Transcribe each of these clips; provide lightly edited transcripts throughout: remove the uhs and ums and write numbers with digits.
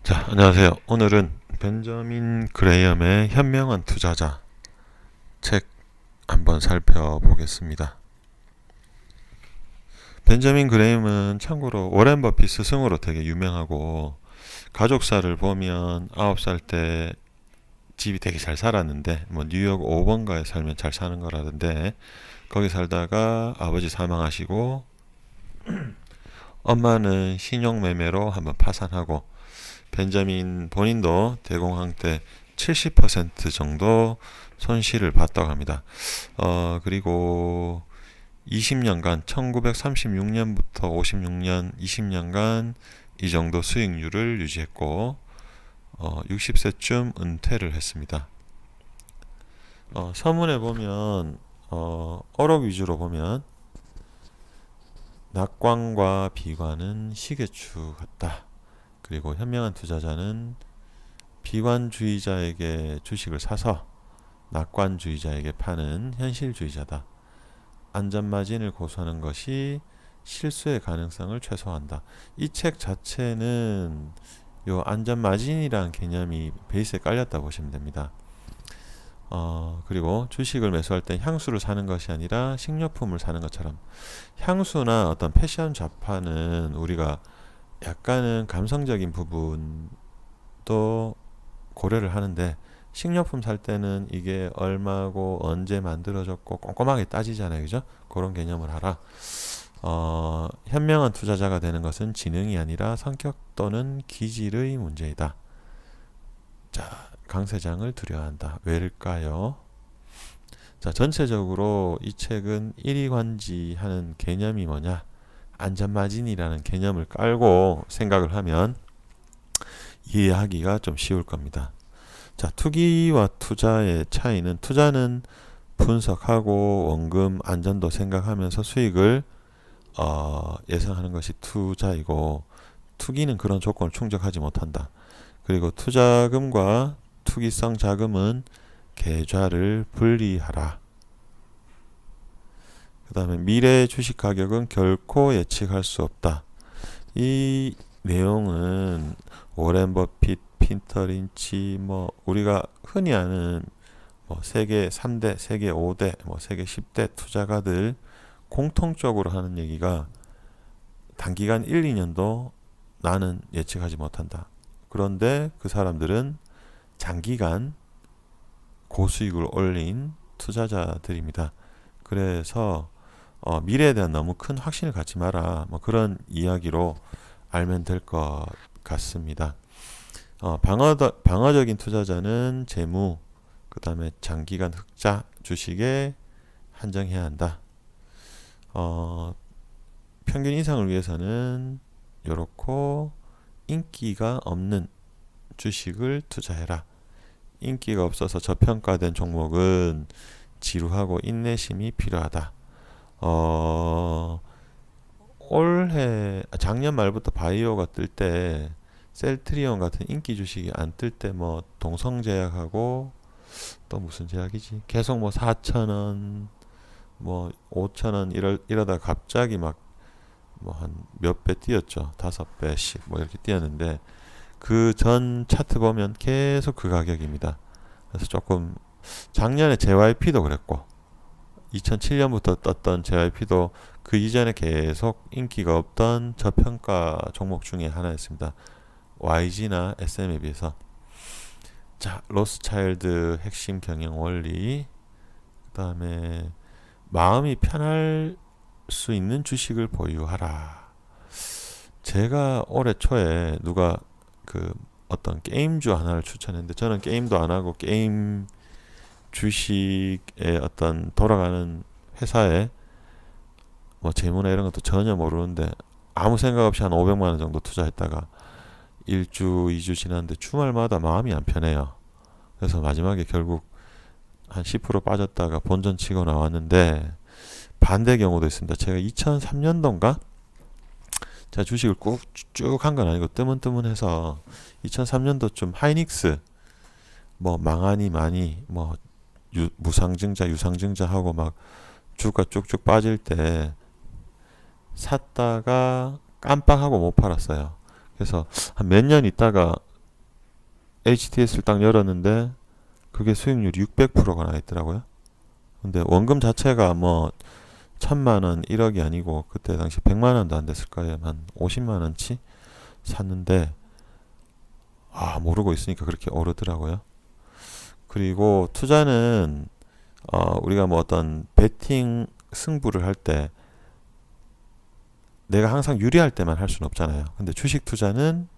자, 안녕하세요. 오늘은 벤저민 그레이엄의 현명한 투자자 책 한번 살펴보겠습니다. 벤저민 그레이엄은 참고로 워렌 버핏 스승으로 되게 유명하고, 가족사를 보면 9살 때 집이 되게 잘 살았는데, 뭐 뉴욕 5번가에 살면 잘 사는 거라던데, 거기 살다가 아버지 사망하시고 엄마는 신용매매로 한번 파산하고, 벤자민 본인도 대공황 때 70% 정도 손실을 봤다고 합니다. 그리고 20년간 1936년부터 56년 20년간 이 정도 수익률을 유지했고, 60세쯤 은퇴를 했습니다. 서문에 보면 어록 위주로 보면 낙관과 비관은 시계추 같다. 그리고 현명한 투자자는 비관주의자에게 주식을 사서 낙관주의자에게 파는 현실주의자다. 안전마진을 고수하는 것이 실수의 가능성을 최소화한다. 이 책 자체는 요 안전마진이라는 개념이 베이스에 깔렸다 보시면 됩니다. 그리고 주식을 매수할 때 향수를 사는 것이 아니라 식료품을 사는 것처럼, 향수나 어떤 패션 잡화는 우리가 약간은 감성적인 부분도 고려를 하는데, 식료품 살 때는 이게 얼마고 언제 만들어졌고 꼼꼼하게 따지잖아요, 그죠? 그런 개념을 하라. 현명한 투자자가 되는 것은 지능이 아니라 성격 또는 기질의 문제이다. 자, 강세장을 두려워한다. 왜일까요? 자, 전체적으로 이 책은 일이관지하는 개념이 뭐냐? 안전마진이라는 개념을 깔고 생각을 하면 이해하기가 좀 쉬울 겁니다. 자, 투기와 투자의 차이는, 투자는 분석하고 원금 안전도 생각하면서 수익을 예상하는 것이 투자이고, 투기는 그런 조건을 충족하지 못한다. 그리고 투자금과 투기성 자금은 계좌를 분리하라. 그 다음에 미래 주식 가격은 결코 예측할 수 없다. 이 내용은 워렌 버핏, 핀터 린치, 뭐 우리가 흔히 아는 뭐 세계 3대, 세계 5대, 뭐 세계 10대 투자가들 공통적으로 하는 얘기가, 단기간 1, 2년도 나는 예측하지 못한다. 그런데 그 사람들은 장기간 고수익을 올린 투자자들입니다. 그래서 미래에 대한 너무 큰 확신을 갖지 마라, 뭐 그런 이야기로 알면 될 것 같습니다. 방어적인 투자자는 재무, 그 다음에 장기간 흑자 주식에 한정해야 한다. 평균 인상을 위해서는 요렇고, 인기가 없는 주식을 투자해라. 인기가 없어서 저평가된 종목은 지루하고 인내심이 필요하다. 작년 말부터 바이오가 뜰 때, 셀트리온 같은 인기 주식이 안 뜰 때 뭐 동성제약하고 또 무슨 제약이지? 계속 뭐 4,000원, 뭐 5,000원 이러다가 갑자기 막 뭐 한 몇 배 뛰었죠. 5배씩 뭐 이렇게 뛰었는데, 그 전 차트 보면 계속 그 가격입니다. 그래서 조금, 작년에 JYP도 그랬고 2007년부터 떴던 JYP도 그 이전에 계속 인기가 없던 저평가 종목 중에 하나였습니다. YG나 SM에 비해서. 자, 로스차일드 핵심 경영 원리, 그 다음에 마음이 편할 수 있는 주식을 보유하라. 제가 올해 초에 누가 그 어떤 게임주 하나를 추천했는데, 저는 게임도 안 하고 게임 주식의 어떤 돌아가는 회사에 뭐 재무나 이런 것도 전혀 모르는데, 아무 생각 없이 한 500만 원 정도 투자했다가 1주, 2주 지났는데 주말마다 마음이 안 편해요. 그래서 마지막에 결국 한 10% 빠졌다가 본전 치고 나왔는데, 반대 경우도 있습니다. 제가 2003년도인가? 제가 주식을 꾹 쭉 한 건 아니고 뜨문뜨문해서 2003년도쯤 하이닉스 뭐 망하니 많이 뭐 무상증자 유상증자 하고 막 주가 쭉쭉 빠질 때 샀다가 깜빡하고 못 팔았어요. 그래서 한 몇 년 있다가 HTS를 딱 열었는데 그게 수익률이 600%가 나 있더라고요. 근데 원금 자체가 뭐 1000만원 1억이 아니고 그때 당시 100만원도 안 됐을 거예요. 한 50만원치 샀는데 모르고 있으니까 그렇게 오르더라고요. 그리고 투자는 우리가 뭐 어떤 베팅 승부를 할 때 내가 항상 유리할 때만 할 수는 없잖아요. 근데 주식 투자는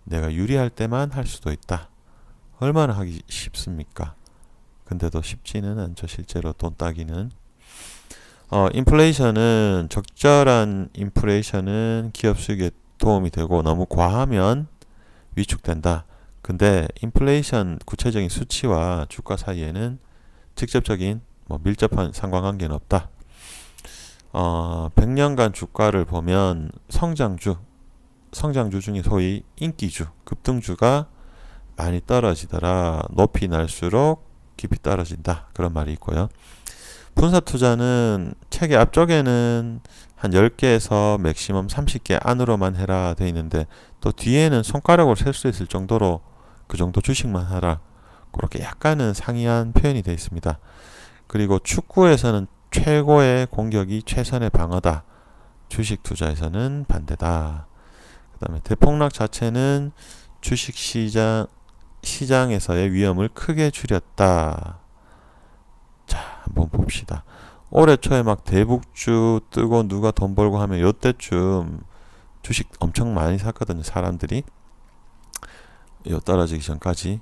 내가 유리할 때만 할 수도 있다. 얼마나 하기 쉽습니까? 근데도 쉽지는 않죠. 실제로 돈 따기는. 인플레이션은 적절한 인플레이션은 기업 수익에 도움이 되고 너무 과하면 위축된다. 근데 인플레이션 구체적인 수치와 주가 사이에는 직접적인 밀접한 상관관계는 없다. 100년간 주가를 보면 성장주 중에 소위 인기주, 급등주가 많이 떨어지더라. 높이 날수록 깊이 떨어진다. 그런 말이 있고요. 분사 투자는 책의 앞쪽에는 한 10개에서 맥시멈 30개 안으로만 해라 되어 있는데 또 뒤에는 손가락으로 셀 수 있을 정도로 그 정도 주식만 하라. 그렇게 약간은 상이한 표현이 되어 있습니다. 그리고 축구에서는 최고의 공격이 최선의 방어다. 주식 투자에서는 반대다. 그 다음에 대폭락 자체는 주식 시장에서의 위험을 크게 줄였다. 자, 한번 봅시다. 올해 초에 막 대북주 뜨고 누가 돈 벌고 하면 요때쯤 주식 엄청 많이 샀거든요. 사람들이. 요 떨어지기 전까지.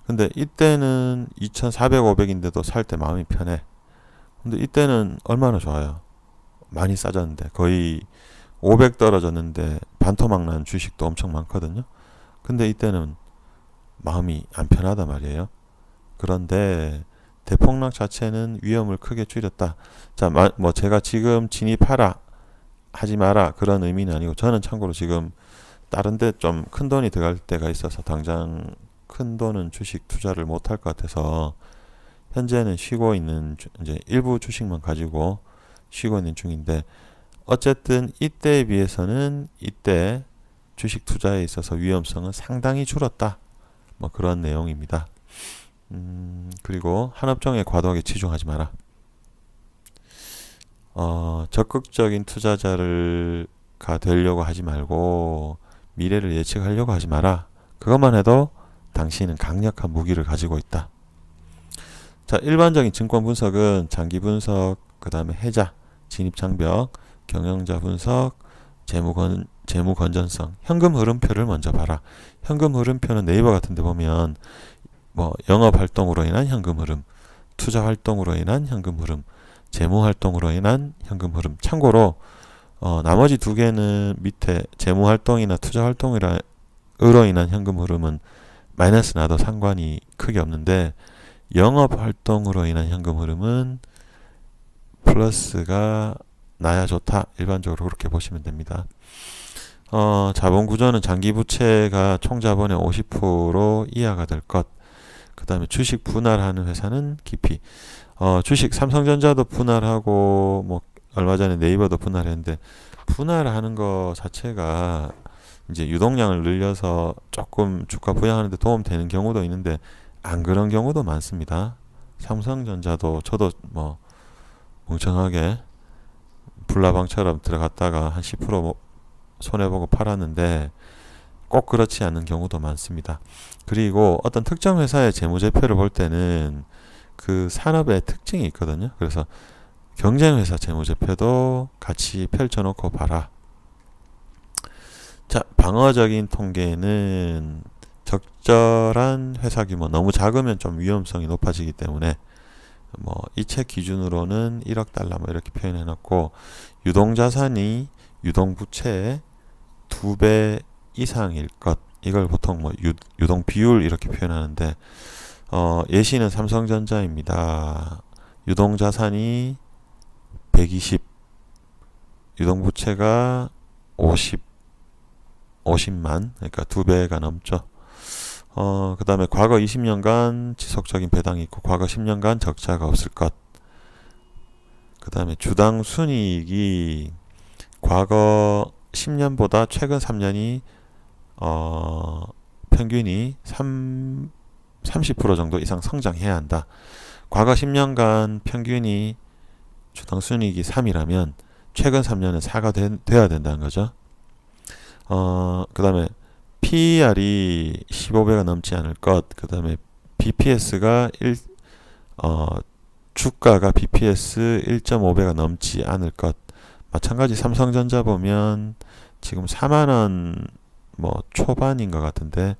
근데 이때는 2,400, 500인데도 살 때 마음이 편해. 근데 이때는 얼마나 좋아요. 많이 싸졌는데 거의 500 떨어졌는데 반토막 난 주식도 엄청 많거든요. 근데 이때는 마음이 안 편하단 말이에요. 그런데 대폭락 자체는 위험을 크게 줄였다. 자, 뭐 제가 지금 진입하라 하지 마라 그런 의미는 아니고 저는 참고로 지금 다른 데 좀 큰 돈이 들어갈 때가 있어서 당장 큰 돈은 주식 투자를 못 할 것 같아서 현재는 쉬고 있는 이제 일부 주식만 가지고 쉬고 있는 중인데 어쨌든 이때에 비해서는 이때 주식 투자에 있어서 위험성은 상당히 줄었다. 뭐 그런 내용입니다. 그리고 한 업종에 과도하게 치중하지 마라. 적극적인 투자자가 되려고 하지 말고 미래를 예측하려고 하지 마라. 그것만 해도 당신은 강력한 무기를 가지고 있다. 자, 일반적인 증권 분석은 장기 분석, 그 다음에 해자, 진입 장벽, 경영자 분석, 재무 건전성, 현금 흐름표를 먼저 봐라. 현금 흐름표는 네이버 같은 데 보면 뭐 영업 활동으로 인한 현금 흐름, 투자 활동으로 인한 현금 흐름, 재무 활동으로 인한 현금 흐름. 참고로 나머지 두 개는 밑에 재무 활동이나 투자 활동으로 인한 현금 흐름은 마이너스 나도 상관이 크게 없는데 영업 활동으로 인한 현금 흐름은 플러스가 나야 좋다. 일반적으로 그렇게 보시면 됩니다. 자본 구조는 장기 부채가 총 자본의 50% 이하가 될 것. 그 다음에 주식 분할하는 회사는 깊이. 주식 삼성전자도 분할하고 뭐 얼마 전에 네이버도 분할했는데 분할하는 거 자체가 이제 유동량을 늘려서 조금 주가 부양하는 데 도움되는 경우도 있는데 안 그런 경우도 많습니다. 삼성전자도 저도 뭐 멍청하게 불나방처럼 들어갔다가 한 10% 손해보고 팔았는데 꼭 그렇지 않은 경우도 많습니다. 그리고 어떤 특정 회사의 재무제표를 볼 때는 그 산업의 특징이 있거든요. 그래서 경쟁회사 재무제표도 같이 펼쳐놓고 봐라. 자, 방어적인 통계는 적절한 회사 규모, 너무 작으면 좀 위험성이 높아지기 때문에 뭐 이 책 기준으로는 1억 달러 뭐 이렇게 표현해 놨고 유동자산이 유동부채의 2배 이상일 것. 이걸 보통 뭐 유동 비율 이렇게 표현하는데 예시는 삼성전자입니다. 유동자산이 120, 유동부채가 50만, 그러니까 2배가 넘죠. 그 다음에 과거 20년간 지속적인 배당이 있고 과거 10년간 적자가 없을 것. 그 다음에 주당 순이익이 과거 10년보다 최근 3년이 평균이 30% 정도 이상 성장해야 한다. 과거 10년간 평균이 주당순이익이 3이라면 최근 3년은 4가 돼야 된다는 거죠. 그 다음에 PER이 15배가 넘지 않을 것, 그 다음에 BPS가 주가가 BPS 1.5배가 넘지 않을 것. 마찬가지 삼성전자 보면 지금 4만원 뭐 초반인 것 같은데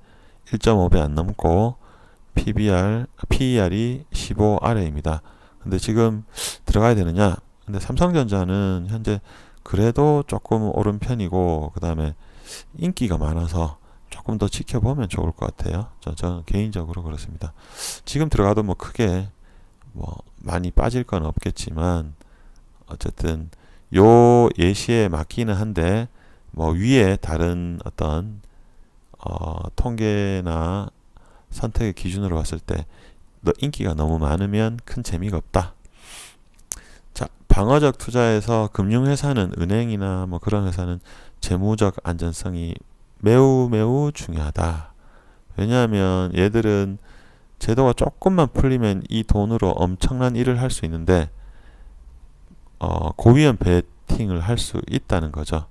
1.5배 안 넘고 PER이 15 아래입니다. 근데 지금 들어가야 되느냐? 근데 삼성전자는 현재 그래도 조금 오른 편이고, 그 다음에 인기가 많아서 조금 더 지켜보면 좋을 것 같아요. 저는 개인적으로 그렇습니다. 지금 들어가도 뭐 크게 뭐 많이 빠질 건 없겠지만 어쨌든 요 예시에 맞기는 한데, 뭐 위에 다른 어떤 통계나 선택의 기준으로 봤을 때 인기가 너무 많으면 큰 재미가 없다. 자, 방어적 투자에서 금융회사는, 은행이나 뭐 그런 회사는 재무적 안전성이 매우 매우 중요하다. 왜냐하면 얘들은 제도가 조금만 풀리면 이 돈으로 엄청난 일을 할 수 있는데 고위험 베팅을 할 수 있다는 거죠.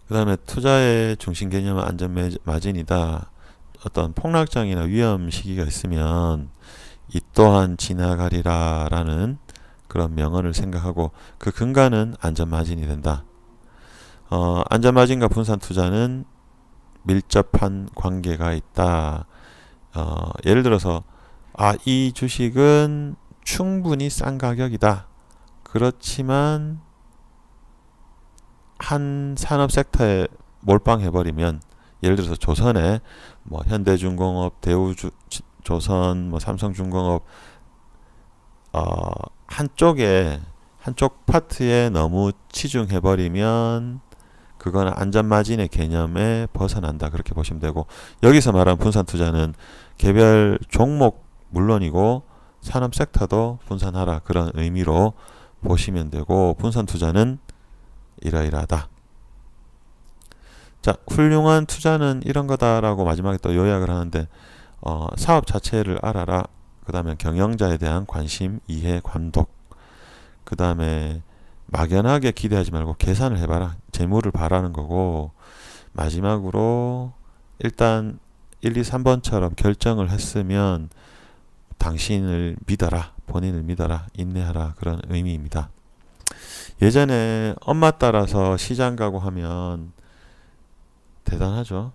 그 다음에 투자의 중심 개념은 안전 마진이다. 어떤 폭락장이나 위험 시기가 있으면 이 또한 지나가리라 라는 그런 명언을 생각하고, 그 근간은 안전 마진이 된다. 안전 마진과 분산 투자는 밀접한 관계가 있다. 예를 들어서 이 주식은 충분히 싼 가격이다. 그렇지만 한 산업 섹터에 몰빵해버리면, 예를 들어서 조선에 뭐 현대중공업, 대우조선, 뭐 삼성중공업 한쪽 파트에 너무 치중해버리면 그거는 안전마진의 개념에 벗어난다. 그렇게 보시면 되고, 여기서 말하는 분산 투자는 개별 종목 물론이고 산업 섹터도 분산하라, 그런 의미로 보시면 되고, 분산 투자는 이러이러하다. 자, 훌륭한 투자는 이런 거다라고 마지막에 또 요약을 하는데, 사업 자체를 알아라. 그 다음에 경영자에 대한 관심, 이해, 감독. 그 다음에 막연하게 기대하지 말고 계산을 해봐라. 재물을 바라는 거고, 마지막으로 일단 1, 2, 3번처럼 결정을 했으면 당신을 믿어라. 본인을 믿어라. 인내하라. 그런 의미입니다. 예전에 엄마 따라서 시장 가고 하면 대단하죠.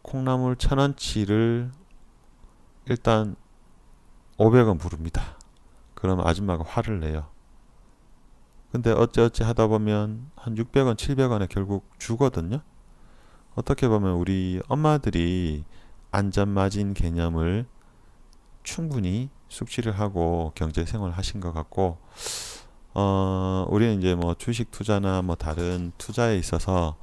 콩나물 1,000원치를 일단 500원 부릅니다. 그럼 아줌마가 화를 내요. 근데 어찌어찌 하다 보면 한 600원, 700원에 결국 주거든요. 어떻게 보면 우리 엄마들이 안전마진 개념을 충분히 숙지를 하고 경제생활을 하신 것 같고, 우리는 이제 뭐 주식 투자나 뭐 다른 투자에 있어서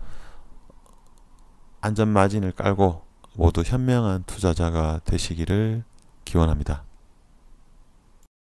안전마진을 깔고 모두 현명한 투자자가 되시기를 기원합니다.